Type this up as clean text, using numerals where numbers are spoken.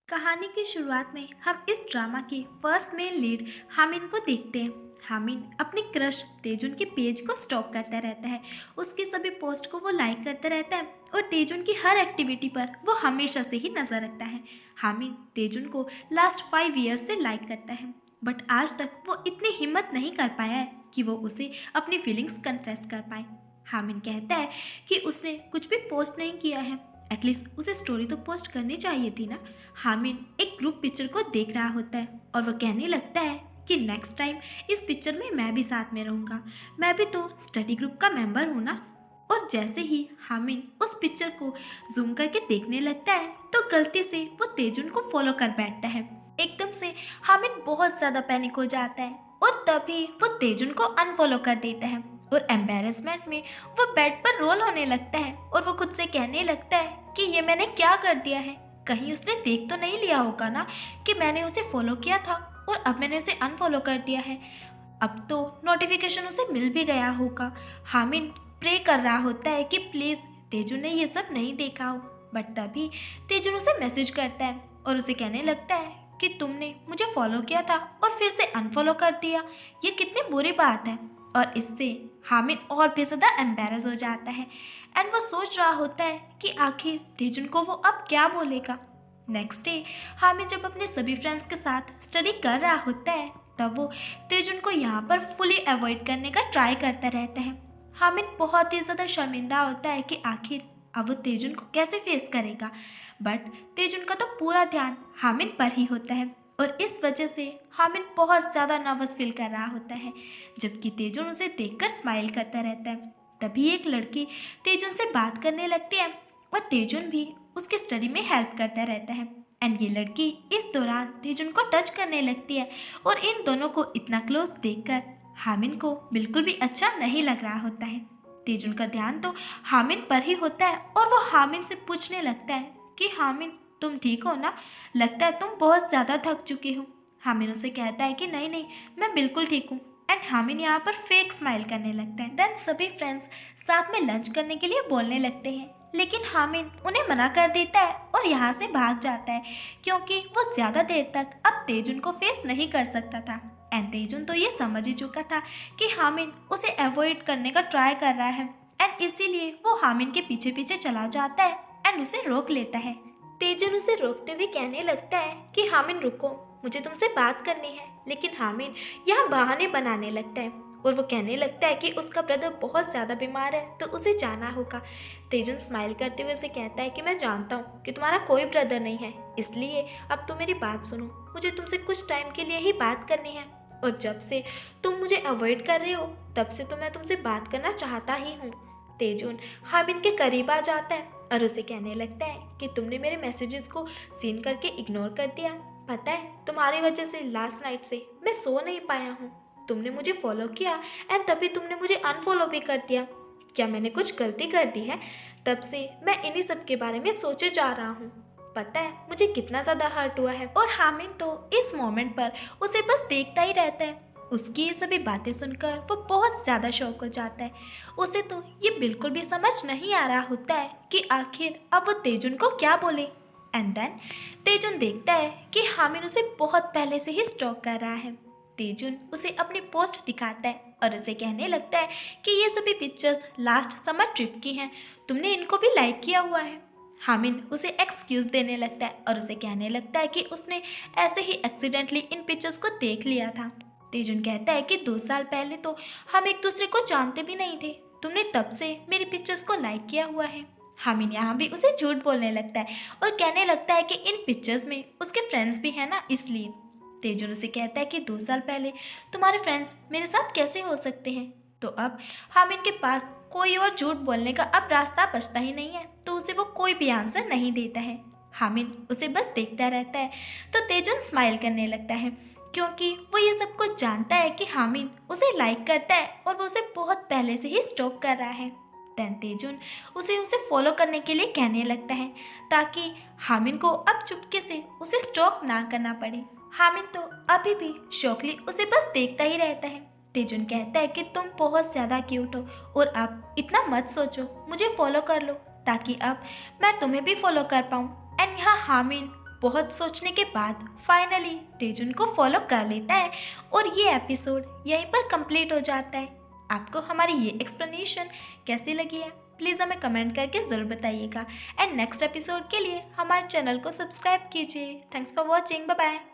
कहानी की शुरुआत में हम इस ड्रामा के फर्स्ट मेन लीड हामिन को देखते हैं। हामिन अपनी क्रश तेजुन के पेज को स्टॉक करता रहता है। उसकी सभी पोस्ट को वो लाइक करता रहता है और तेजुन की हर एक्टिविटी पर वो हमेशा से ही नजर रखता है। हामिन तेजुन को लास्ट 5 ईयर्स से लाइक करता है, बट आज तक वो इतनी हिम्मत नहीं कर पाया है कि वो उसे अपनी फीलिंग्स कन्फेस कर पाए। हामिन कहता है कि उसने कुछ भी पोस्ट नहीं किया है, एटलीस्ट उसे स्टोरी तो पोस्ट करनी चाहिए थी ना। हामिन एक ग्रुप पिक्चर को देख रहा होता है और वो कहने लगता है कि नेक्स्ट टाइम इस पिक्चर में मैं भी साथ में रहूँगा, मैं भी तो स्टडी ग्रुप का मेंबर हूँ ना। और जैसे ही हामिन उस पिक्चर को जूम करके देखने लगता है तो गलती से वो तेजुन को फॉलो कर बैठता है। एकदम से हामिन बहुत ज़्यादा पैनिक हो जाता है और तभी वो तेजुन को अनफॉलो कर देता है और एम्बेरसमेंट में वो बेड पर रोल होने लगता है और वो खुद से कहने लगता है कि ये मैंने क्या कर दिया है। कहीं उसने देख तो नहीं लिया होगा ना कि मैंने उसे फॉलो किया था और अब मैंने उसे अनफॉलो कर दिया है। अब तो नोटिफिकेशन उसे मिल भी गया होगा। हामिन प्रे कर रहा होता है कि प्लीज़ तेजुन ने ये सब नहीं देखा हो, बट तभी तेजुन उसे मैसेज करता है और उसे कहने लगता है कि तुमने मुझे फॉलो किया था और फिर से अनफॉलो कर दिया, ये कितनी बुरी बात है। और इससे हामिन और भी ज़्यादा एम्बेरस हो जाता है एंड वो सोच रहा होता है कि आखिर तेजुन को वो अब क्या बोलेगा। नेक्स्ट डे हामिन जब अपने सभी फ्रेंड्स के साथ स्टडी कर रहा होता है तब वो तेजुन को यहाँ पर फुली अवॉइड करने का ट्राई करता रहता है। हामिन बहुत ही ज़्यादा शर्मिंदा होता है कि आखिर अब वो तेजुन को कैसे फेस करेगा, बट तेजुन का तो पूरा ध्यान हामिन पर ही होता है और इस वजह से हामिन बहुत ज़्यादा नर्वस फील कर रहा होता है। जबकि तेजुन उसे देखकर स्माइल करता रहता है। तभी एक लड़की तेजुन से बात करने लगती है और तेजुन भी उसके स्टडी में हेल्प करता रहता है एंड ये लड़की इस दौरान तेजुन को टच करने लगती है और इन दोनों को इतना क्लोज देखकर हामिन को बिल्कुल भी अच्छा नहीं लग रहा होता है। तेजुन का ध्यान तो हामिन पर ही होता है और वो हामिन से पूछने लगता है कि हामिन तुम ठीक हो ना, लगता है तुम बहुत ज़्यादा थक चुकी हो। हामिन उसे कहता है कि नहीं नहीं, मैं बिल्कुल ठीक हूँ एंड हामिन यहाँ पर फेक स्माइल करने लगता है। देन सभी फ्रेंड्स साथ में लंच करने के लिए बोलने लगते हैं, लेकिन हामिन उन्हें मना कर देता है और यहाँ से भाग जाता है क्योंकि वो ज़्यादा देर तक अब तेजुन को फेस नहीं कर सकता था एंड तेजुन तो ये समझ ही चुका था कि हामिन उसे अवॉइड करने का ट्राई कर रहा है एंड इसीलिए वो हामिन के पीछे पीछे चला जाता है एंड उसे रोक लेता है। तेजुन उसे रोकते हुए कहने लगता है कि हामिन रुको, मुझे तुमसे बात करनी है, लेकिन हामिन यहाँ बहाने बनाने लगता है और वो कहने लगता है कि उसका ब्रदर बहुत ज़्यादा बीमार है तो उसे जाना होगा। तेजुन स्माइल करते हुए उसे कहता है कि मैं जानता हूँ कि तुम्हारा कोई ब्रदर नहीं है, इसलिए अब तुम मेरी बात सुनो, मुझे तुमसे कुछ टाइम के लिए ही बात करनी है और जब से तुम मुझे अवॉइड कर रहे हो तब से तो मैं तुमसे बात करना चाहता ही हूँ। तेजुन हामिन के करीब आ जाता है और उसे कहने लगता है कि तुमने मेरे मैसेजेस को सीन करके इग्नोर कर दिया। पता है तुम्हारी वजह से लास्ट नाइट से मैं सो नहीं पाया हूँ। तुमने मुझे फॉलो किया एंड तभी तुमने मुझे अनफॉलो भी कर दिया। क्या मैंने कुछ गलती कर दी है? तब से मैं इन्हीं सब के बारे में सोचे जा रहा हूँ। पता है मुझे कितना ज़्यादा हर्ट हुआ है। और हामिन तो इस मोमेंट पर उसे बस देखता ही रहता है। उसकी ये सभी बातें सुनकर वो बहुत ज़्यादा शॉक हो जाता है। उसे तो ये बिल्कुल भी समझ नहीं आ रहा होता है कि आखिर अब वो तेजुन को क्या बोले। एंड देन तेजुन देखता है कि हामिन उसे बहुत पहले से ही स्टॉक कर रहा है। तेजुन उसे अपनी पोस्ट दिखाता है और उसे कहने लगता है कि ये सभी पिक्चर्स लास्ट समर ट्रिप की हैं, तुमने इनको भी लाइक किया हुआ है। हामिन उसे एक्सक्यूज़ देने लगता है और उसे कहने लगता है कि उसने ऐसे ही एक्सीडेंटली इन पिक्चर्स को देख लिया था। तेजुन कहता है कि 2 साल पहले तो हम एक दूसरे को जानते भी नहीं थे, तुमने तब से मेरी पिक्चर्स को लाइक किया हुआ है। हामिन यहाँ भी उसे झूठ बोलने लगता है और कहने लगता है कि इन पिक्चर्स में उसके फ्रेंड्स भी हैं ना, इसलिए। तेजुन उसे कहता है कि 2 साल पहले तुम्हारे फ्रेंड्स मेरे साथ कैसे हो सकते हैं। तो अब हामिन के पास कोई और झूठ बोलने का अब रास्ता बचता ही नहीं है, तो उसे वो कोई भी आंसर नहीं देता है। हामिन उसे बस देखता रहता है तो तेजुन स्माइल करने लगता है क्योंकि वो ये सब कुछ जानता है कि हामिन उसे लाइक करता है और वो उसे बहुत पहले से ही स्टॉक कर रहा है। देन तेजुन उसे फॉलो करने के लिए कहने लगता है ताकि हामिन को अब चुपके से उसे स्टॉक ना करना पड़े। हामिन तो अभी भी शौकली उसे बस देखता ही रहता है। तेजुन कहता है कि तुम बहुत ज़्यादा क्यूट हो और अब इतना मत सोचो, मुझे फॉलो कर लो ताकि अब मैं तुम्हें भी फॉलो कर पाऊँ। एंड यहाँ हामिन बहुत सोचने के बाद फाइनली तेजुन को फॉलो कर लेता है और ये एपिसोड यहीं पर कंप्लीट हो जाता है। आपको हमारी ये एक्सप्लेनेशन कैसी लगी है प्लीज़ हमें कमेंट करके ज़रूर बताइएगा एंड नेक्स्ट एपिसोड के लिए हमारे चैनल को सब्सक्राइब कीजिए। Thanks for watching, bye bye.